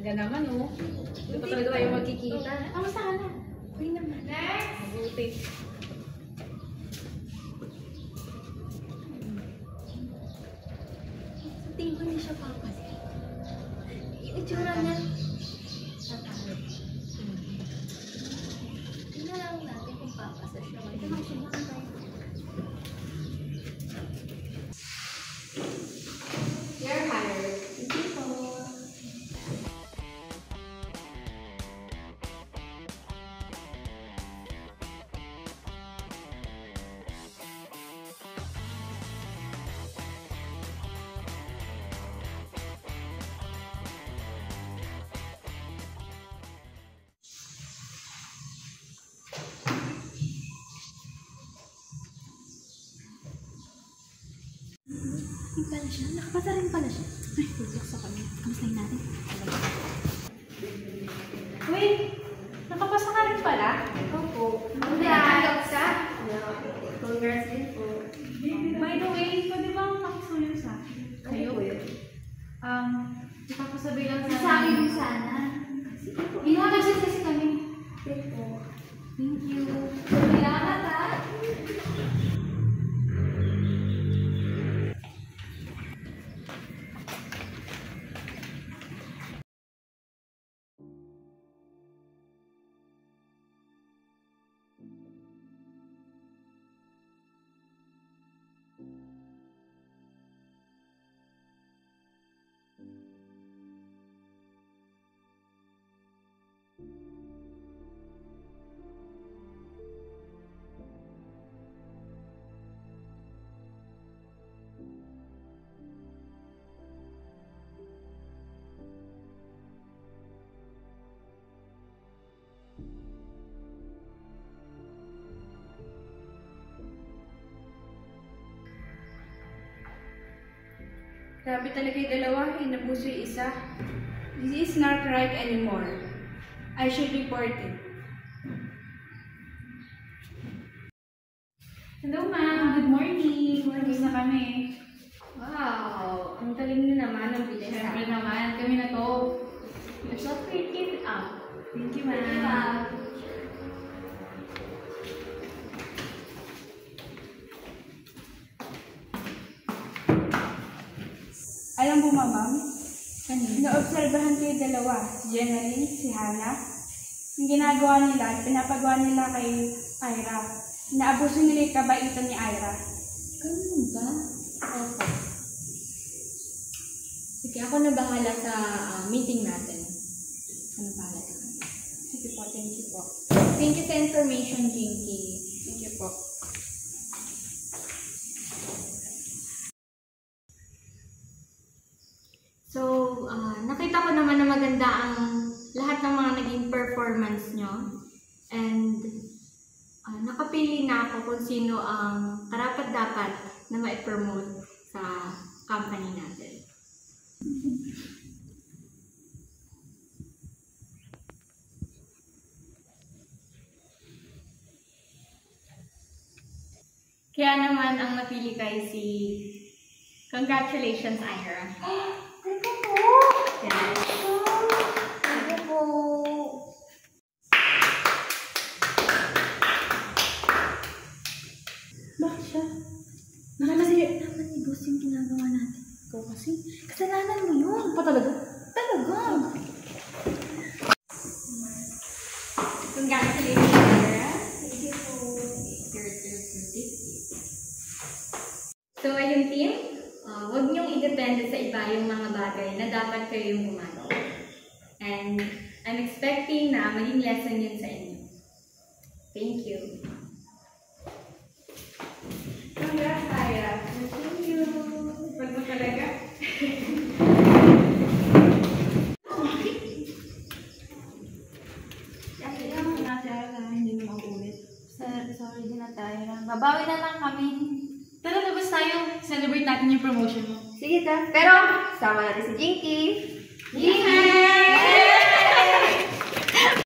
Talaga naman, oh. Hindi pa talaga tayo magkikita. Kamusta ka na? Okay naman. Next! Mabuti. Sa tingin ko hindi siya papasok. Yung itsura niya. Tatalo. Tingnan lang natin kung papasa siya. Ito lang siya lang tayo. You're hired. Hindi po. Hindi pala siya. Nakapasa rin pala siya. Ay, bubuksa kami. Kamustahin natin. Wait! Nakapasa ka rin pala? Opo. Congrats! Congrats din po. By the way, pwede bang makisuyo sa akin? Ano po yun? Ipapasabi lang Sa akin din sana. Ina-message kasi kami. Thank po. Thank you. Salamat ha. Grabe talaga yung dalawa, inabuso yung isa. This is not right anymore. I should report it. Hello, ma'am. Good morning. Tapos na kami. Wow. Ang galing niyo naman. Ang bilis. Siyempre naman. Kami na to. You're so pretty. Thank you, ma'am. Alam mo, ma'am, Kanina. naobserbahan ko yung dalawa, Jenny, si Hannah. Yung ginagawa nila, pinapagawa nila kay Ira. Naabuso nila yung kabaitan ni Ira. Ganun ba? Opo. Sige, ako na bahala sa meeting natin. Ano bahala ka? Sige po, thank you po. Thank you sa information, Jinky. Thank you po. So, nakita ko naman na maganda ang lahat ng mga naging performance nyo. And nakapili na ako kung sino ang karapat-dapat na ma-promote sa company natin. Kaya naman ang napili kay si... Congratulations, Ira. Thank you po! Yes. Thank you po! Bakit siya? Naman ni boss yung ginagawa natin. Ikaw kasi. Kasalanan mo yun. Pa talaga? Talaga. Congratulations, Ira. Thank you po. So, ayun team, huwag niyong i-depende sa iba yung mga bagay na dapat kayo yung gumagawa. And I'm expecting na maging lesson yun sa inyo. Thank you. Congrats, Ira. Thank you. Pag mo talaga. Hindi na mag-ulit. Sorry din na tayo. Babawi na lang kami. Tara, labas tayo. Celebrate natin yung promotion mo. Sige ta. Pero, sama natin si Jinky. Yay!